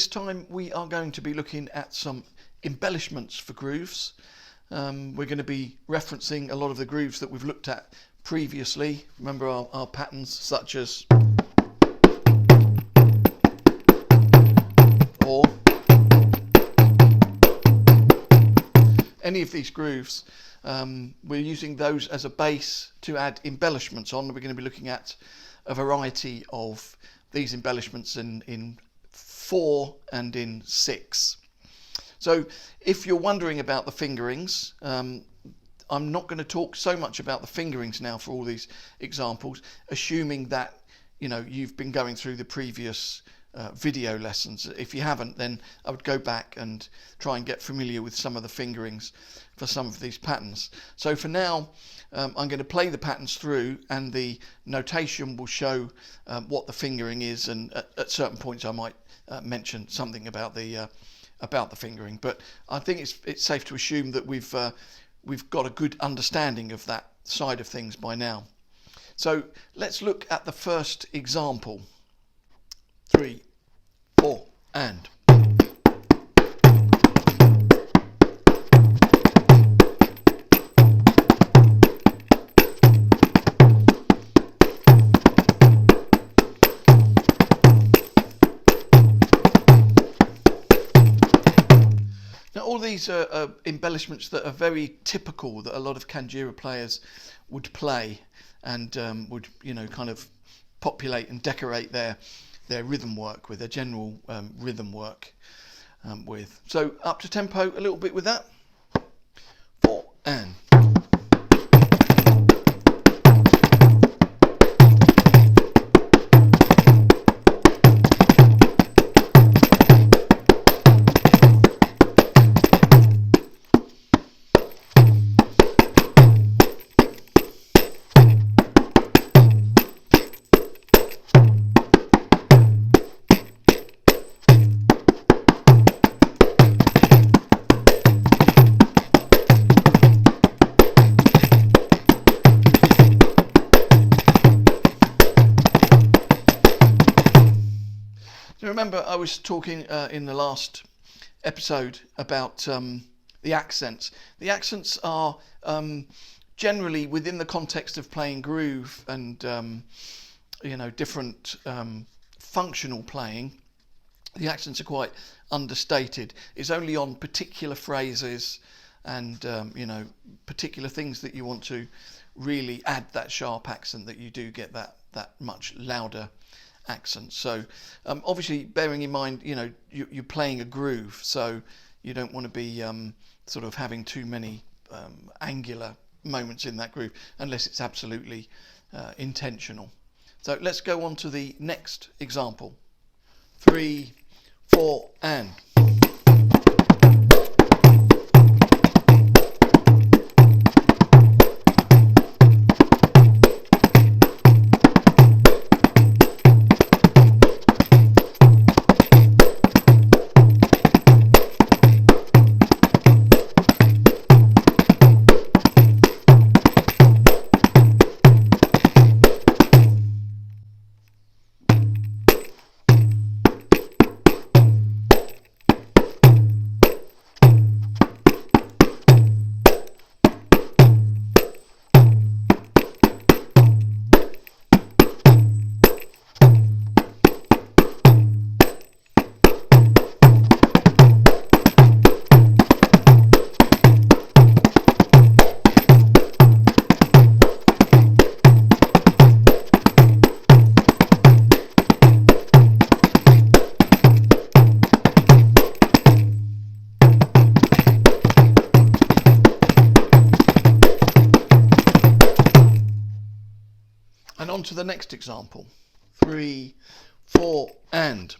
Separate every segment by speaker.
Speaker 1: This time we are going to be looking at some embellishments for grooves. We're going to be referencing a lot of the grooves that we've looked at previously. Remember our patterns such as or any of these grooves. We're using those as a base to add embellishments on. We're going to be looking at a variety of these embellishments in 4 and in 6. So if you're wondering about the fingerings, I'm not going to talk so much about the fingerings now for all these examples, assuming that you've been going through the previous video lessons. If you haven't, then I would go back and try and get familiar with some of the fingerings for some of these patterns. So for now, I'm going to play the patterns through, and the notation will show what the fingering is, and at certain points I might mention something about the fingering. But I think it's safe to assume that we've got a good understanding of that side of things by now. So let's look at the first example. 3, 4, and. Now all these are embellishments that are very typical, that a lot of Kanjira players would play and would kind of populate and decorate their rhythm work with, their general rhythm work with. So up to tempo a little bit with that. 4 and. Remember, I was talking in the last episode about the accents. The accents are generally within the context of playing groove and different functional playing. The accents are quite understated. It's only on particular phrases and particular things that you want to really add that sharp accent that you do get that much louder accent. So obviously bearing in mind you're playing a groove, so you don't want to be sort of having too many angular moments in that groove unless it's absolutely intentional. So let's go on to the next example. 3, 4 and. And on to the next example. 3, 4 and.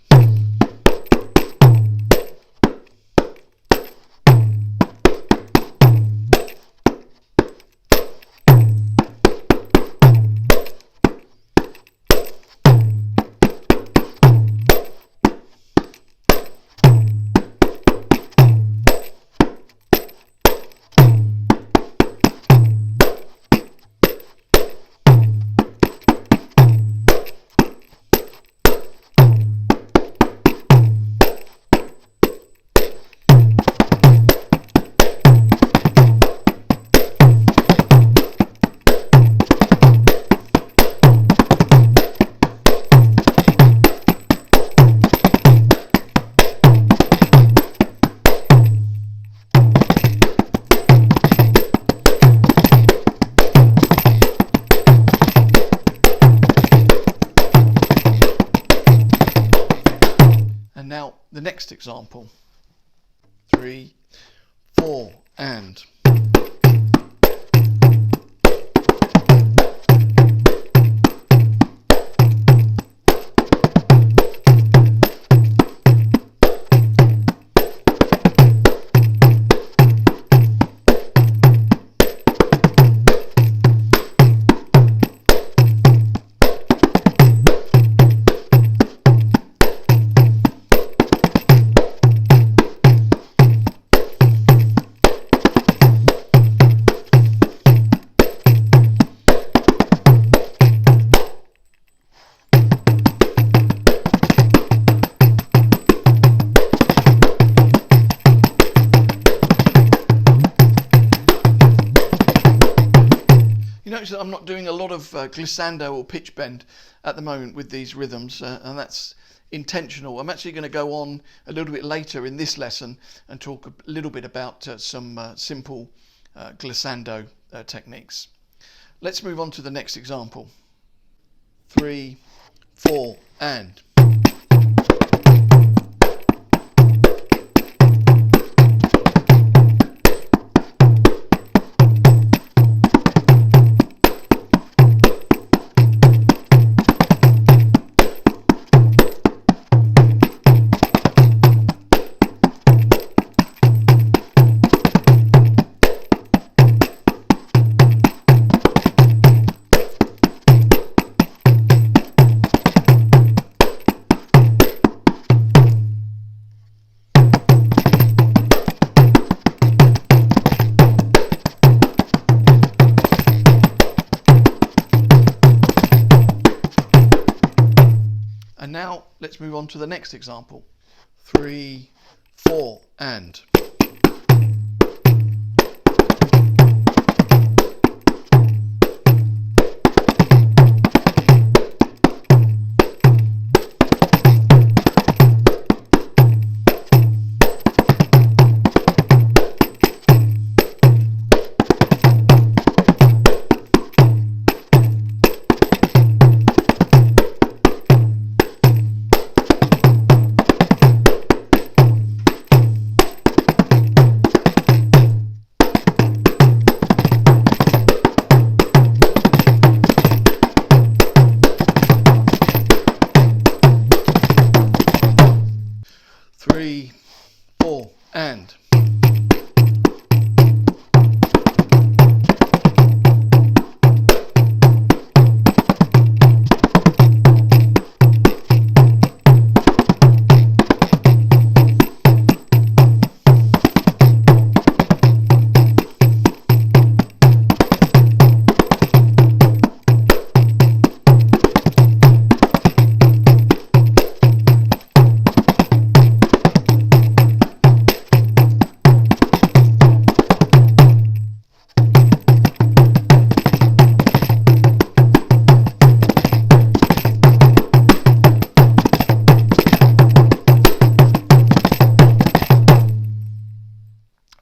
Speaker 1: example. 3, 4, and. Notice that I'm not doing a lot of glissando or pitch bend at the moment with these rhythms, and that's intentional. I'm actually going to go on a little bit later in this lesson and talk a little bit about some simple glissando techniques. Let's move on to the next example. 3, 4, and. And now let's move on to the next example. 3, 4, and. Three, 4, and.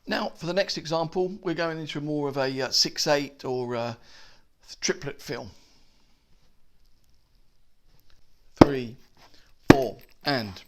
Speaker 1: Now, for the next example, we're going into more of a 6/8 or triplet fill. 3, 4, and.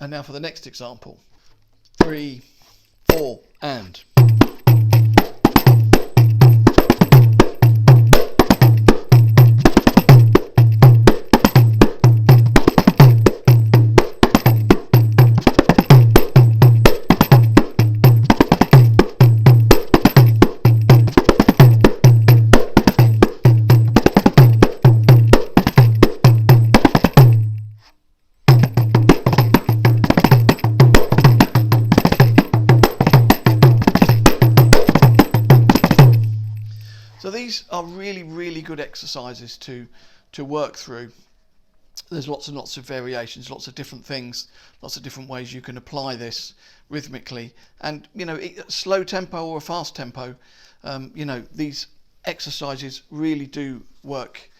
Speaker 1: And now for the next example. 3, 4, and. So these are really good exercises to work through. there's lots and lots of variations, lots of different things, lots of different ways you can apply this rhythmically. And you know, slow tempo or a fast tempo, you know, these exercises really do work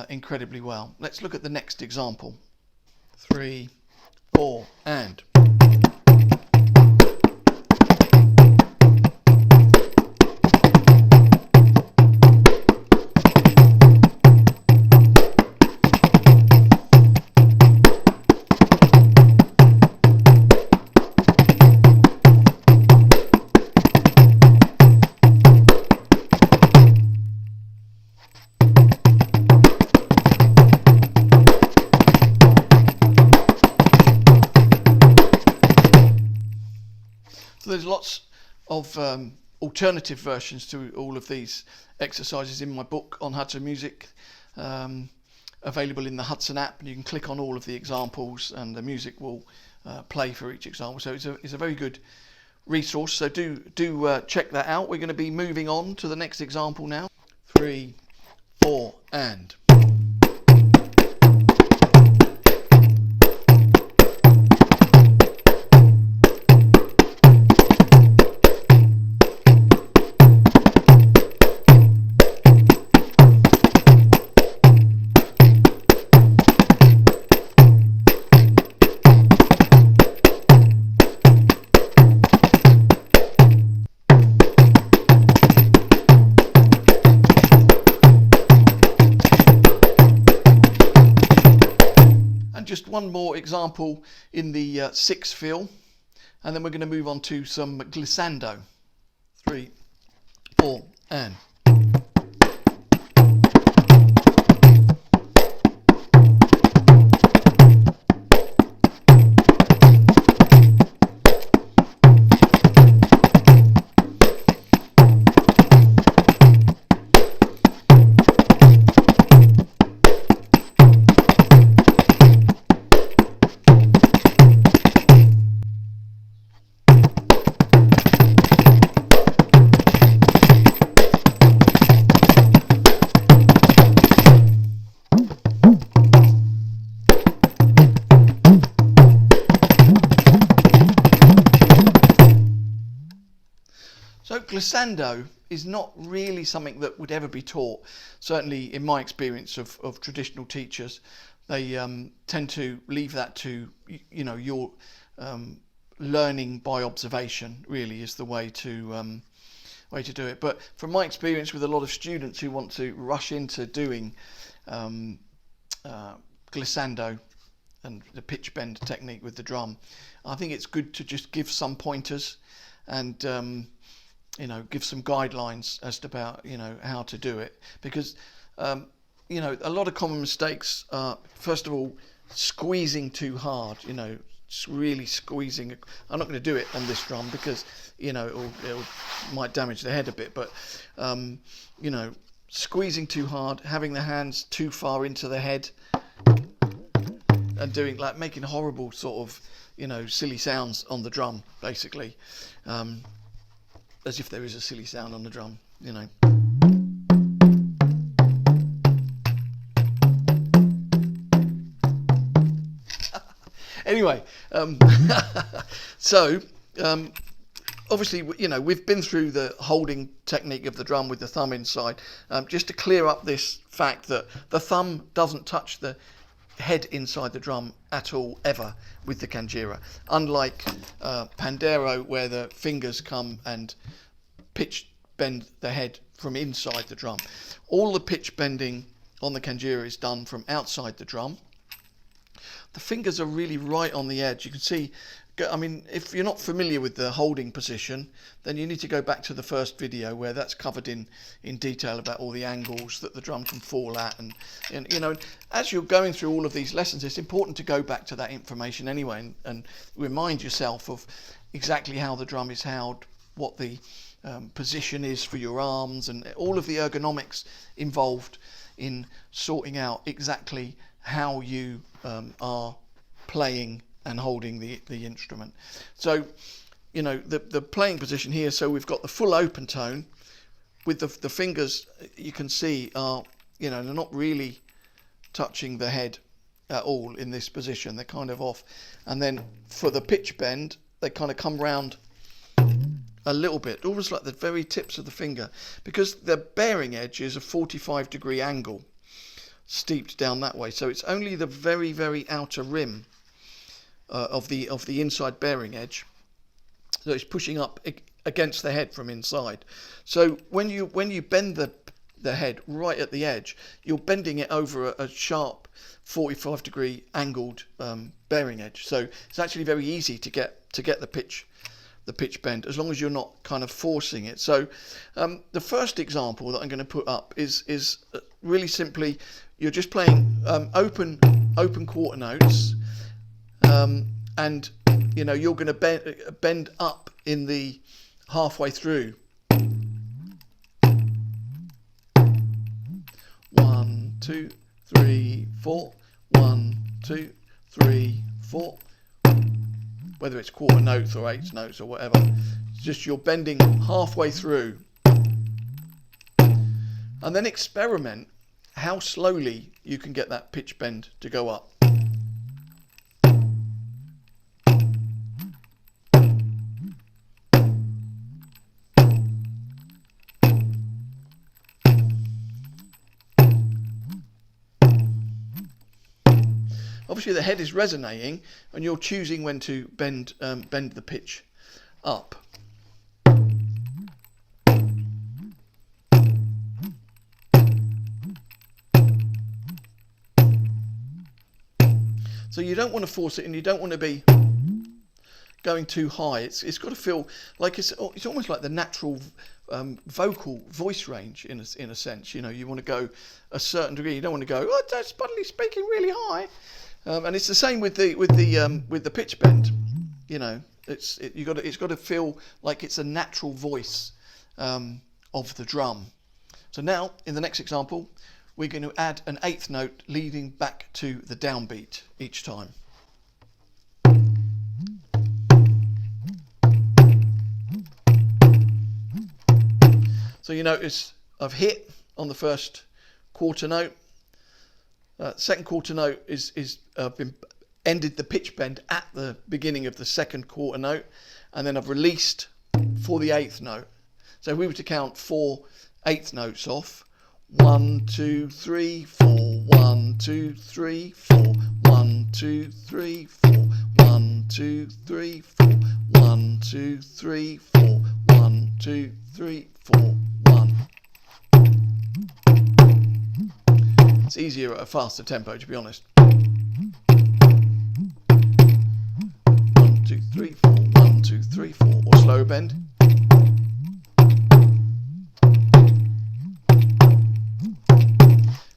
Speaker 1: incredibly well. Let's look at the next example. 3, 4, and. So there's lots of alternative versions to all of these exercises in my book on Hudson Music, available in the Hudson app, and you can click on all of the examples and the music will play for each example. So it's a very good resource, so do check that out. We're going to be moving on to the next example now. 3, 4, and. Just one more example in the 6 feel, and then we're going to move on to some glissando. 3, 4, and. So glissando is not really something that would ever be taught. Certainly in my experience of traditional teachers, they tend to leave that to, you know, your learning by observation really is the way to do it. But from my experience with a lot of students who want to rush into doing glissando and the pitch bend technique with the drum, I think it's good to just give some pointers and you know, give some guidelines as to about, you know, how to do it, because you know, a lot of common mistakes are, first of all, squeezing too hard, you know, really squeezing. I'm not going to do it on this drum because, you know, it might damage the head a bit, but you know, squeezing too hard, having the hands too far into the head, and doing, like, making horrible sort of, you know, silly sounds on the drum, basically. As if there is a silly sound on the drum, you know. Anyway, so obviously, you know, we've been through the holding technique of the drum with the thumb inside, just to clear up this fact that the thumb doesn't touch the head inside the drum at all, ever, with the Kanjira, unlike Pandeiro, where the fingers come and pitch bend the head from inside the drum. All the pitch bending on the Kanjira is done from outside the drum. The fingers are really right on the edge. You can see, I mean, if you're not familiar with the holding position, then you need to go back to the first video where that's covered in detail about all the angles that the drum can fall at, and you know, as you're going through all of these lessons, it's important to go back to that information anyway and remind yourself of exactly how the drum is held, what the position is for your arms, and all of the ergonomics involved in sorting out exactly how you are playing and holding the instrument. So, you know, the playing position here, so we've got the full open tone with the fingers, you can see, are, you know, they're not really touching the head at all in this position. They're kind of off. And then for the pitch bend, they kind of come round a little bit, almost like the very tips of the finger, because the bearing edge is a 45-degree angle steeped down that way. So it's only the very, very outer rim of the inside bearing edge that is pushing up against the head from inside. So when you bend the head right at the edge, you're bending it over a sharp 45-degree angled bearing edge. So it's actually very easy to get the pitch bend, as long as you're not kind of forcing it. So the first example that I'm going to put up is really simply, you're just playing open quarter notes, and you know, you're going to bend up in the halfway through. 1, 2, 3, 4. 1, 2, 3, 4. Whether it's quarter notes or eighth notes or whatever, it's just you're bending halfway through. And then experiment how slowly you can get that pitch bend to go up. Obviously the head is resonating and you're choosing when to bend the pitch up. So you don't want to force it, and you don't want to be going too high. It's got to feel like it's almost like the natural vocal voice range in a sense. You know, you want to go a certain degree. You don't want to go, oh, that's suddenly speaking really high. And it's the same with the pitch bend. You know, it's got to feel like it's a natural voice of the drum. So now in the next example, we're going to add an eighth note leading back to the downbeat each time. So you notice I've hit on the first quarter note. Second quarter note is been ended the pitch bend at the beginning of the second quarter note, and then I've released for the eighth note. So if we were to count 4 eighth notes off, 1, 2, 3, 4, 1, 2, 3, 4, 1, 2, 3, 4, 1, 2, 3, 4, 1, 2, 3, 4, 1, 2, 3, 4, 1. It's easier at a faster tempo, to be honest. 1, 2, 3, 4, 1, 2, 3, 4, or slow bend.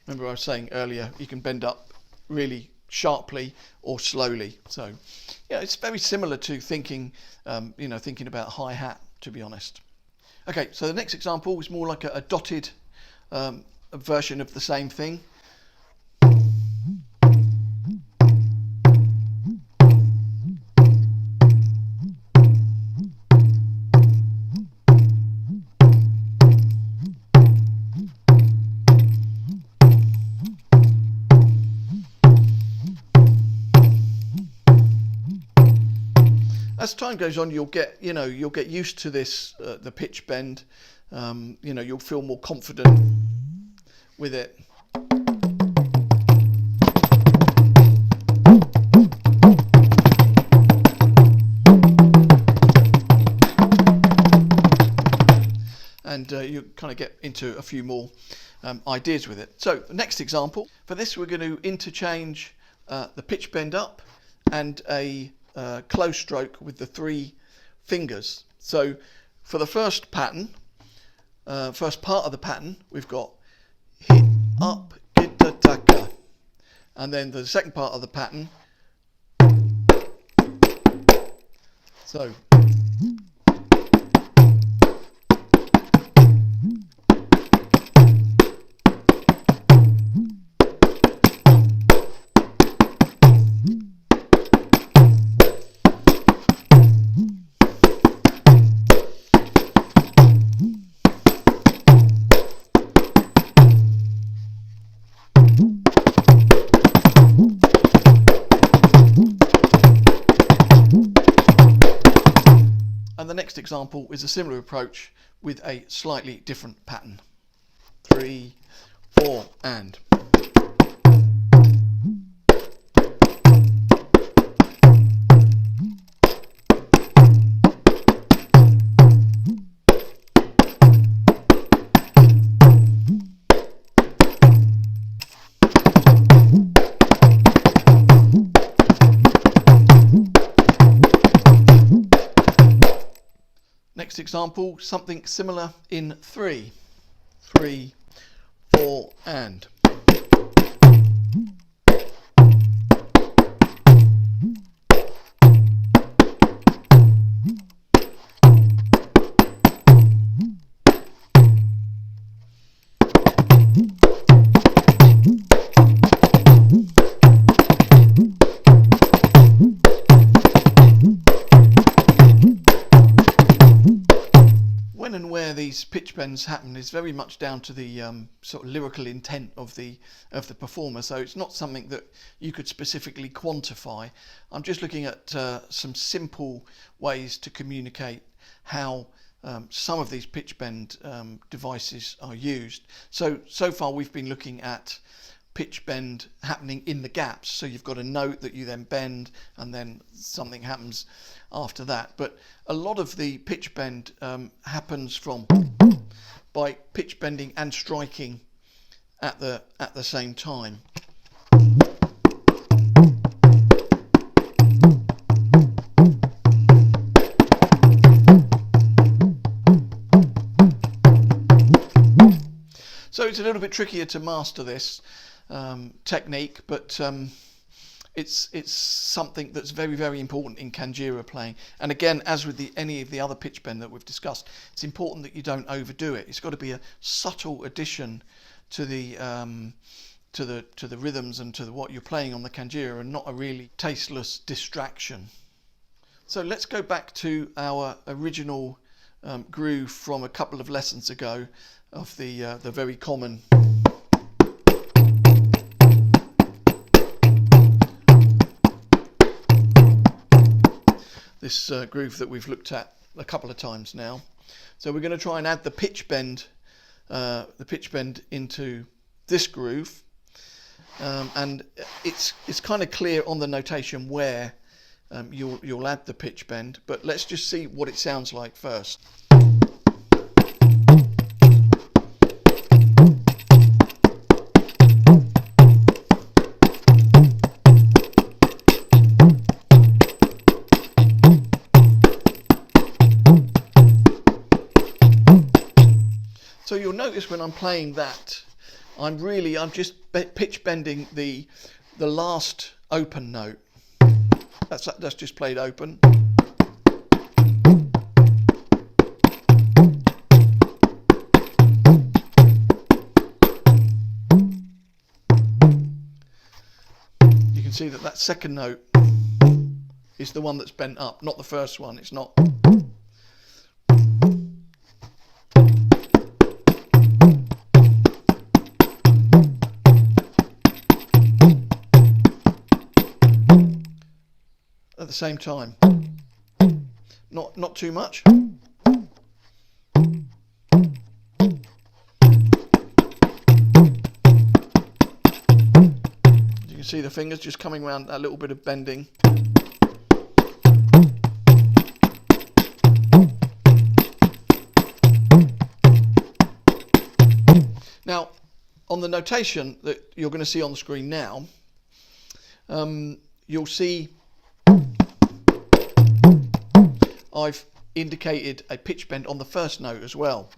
Speaker 1: Remember I was saying earlier, you can bend up really sharply or slowly. So, yeah, it's very similar to thinking about hi-hat, to be honest. Okay, so the next example is more like a dotted version of the same thing. As time goes on, you'll get used to this, the pitch bend. You'll feel more confident with it. And you kind of get into a few more ideas with it. So the next example, for this we're going to interchange the pitch bend up and a close stroke with the 3 fingers. So for the first pattern, first part of the pattern, we've got hit, up, gitta, taka. And then the second part of the pattern, so example is a similar approach with a slightly different pattern. 3, 4, and. Next example, something similar in 3, 3, 4, and. When and where these pitch bends happen is very much down to the sort of lyrical intent of the performer, so it's not something that you could specifically quantify. I'm just looking at some simple ways to communicate how some of these pitch bend devices are used. So far we've been looking at pitch bend happening in the gaps, so you've got a note that you then bend and then something happens after that, but a lot of the pitch bend happens by pitch bending and striking at the same time. So it's a little bit trickier to master this technique, but it's something that's very, very important in Kanjira playing. And again, as with any of the other pitch bend that we've discussed, it's important that you don't overdo it. It's got to be a subtle addition to the rhythms and to what you're playing on the Kanjira, and not a really tasteless distraction. So let's go back to our original groove from a couple of lessons ago of the very common this groove that we've looked at a couple of times now. So we're going to try and add the pitch bend into this groove, and it's kind of clear on the notation where you'll add the pitch bend, but let's just see what it sounds like first. So you'll notice when I'm playing that, I'm just pitch bending the last open note. That's just played open. You can see that second note is the one that's bent up, not the first one. It's not. At the same time, not too much. As you can see the fingers just coming around a little bit of bending. Now, on the notation that you're going to see on the screen now, you'll see I've indicated a pitch bend on the first note as well.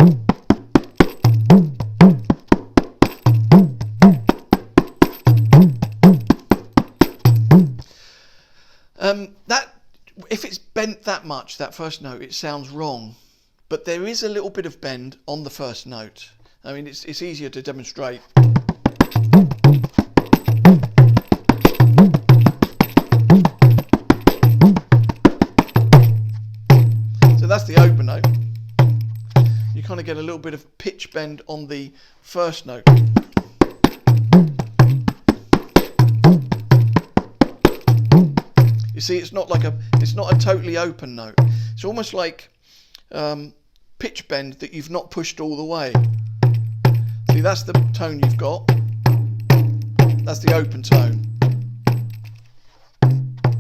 Speaker 1: That if it's bent that much, that first note, it sounds wrong, but there is a little bit of bend on the first note. I mean, it's easier to demonstrate. That's the open note. You kind of get a little bit of pitch bend on the first note. You see, it's not a totally open note. It's almost like pitch bend that you've not pushed all the way. See, that's the tone you've got. That's the open tone.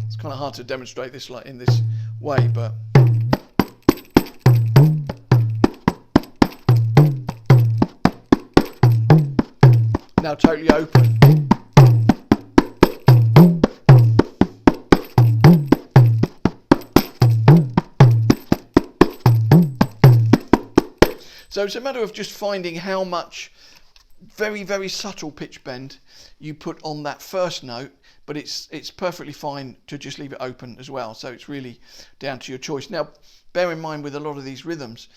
Speaker 1: It's kind of hard to demonstrate this like in this way, but now totally open. So it's a matter of just finding how much very, very subtle pitch bend you put on that first note, but it's perfectly fine to just leave it open as well. So it's really down to your choice. Now, bear in mind with a lot of these rhythms,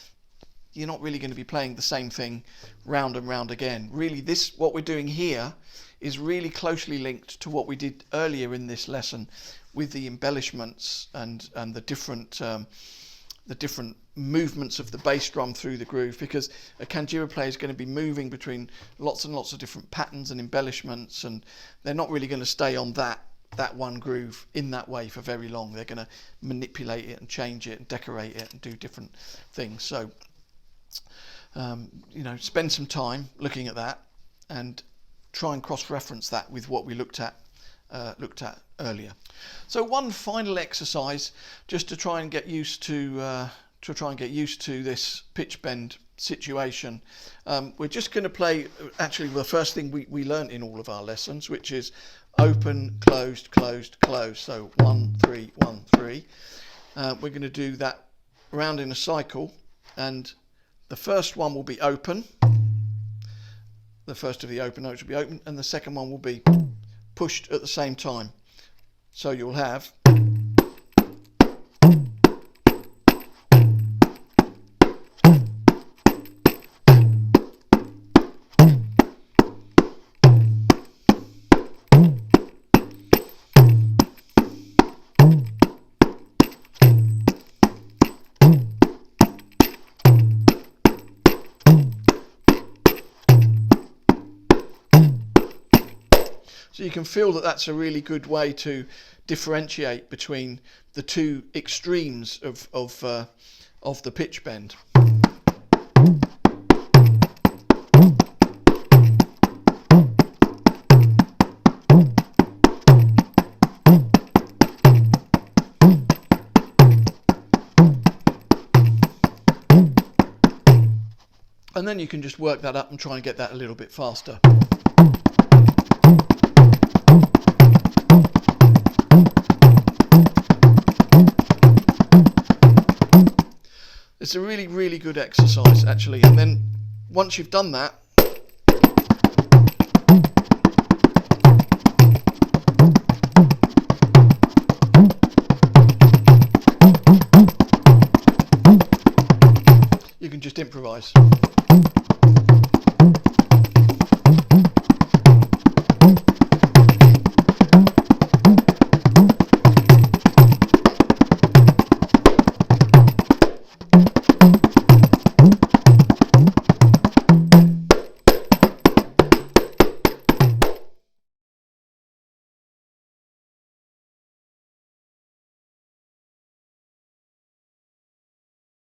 Speaker 1: you're not really going to be playing the same thing round and round again. Really, what we're doing here is really closely linked to what we did earlier in this lesson with the embellishments and the different movements of the bass drum through the groove, because a Kanjira player is going to be moving between lots and lots of different patterns and embellishments, and they're not really going to stay on that one groove in that way for very long. They're going to manipulate it and change it and decorate it and do different things. So you know, spend some time looking at that and try and cross-reference that with what we looked at earlier. So one final exercise, just to try and get used to this pitch bend situation. We're just going to play actually the first thing we learnt in all of our lessons, which is open, closed, closed, closed. So 1, 3, 1, 3. We're going to do that around in a cycle, and the first one will be open. The first of the open notes will be open, and the second one will be pushed at the same time. So you'll have so you can feel that that's a really good way to differentiate between the two extremes of the pitch bend. And then you can just work that up and try and get that a little bit faster. It's a really, really good exercise actually, and then once you've done that, you can just improvise.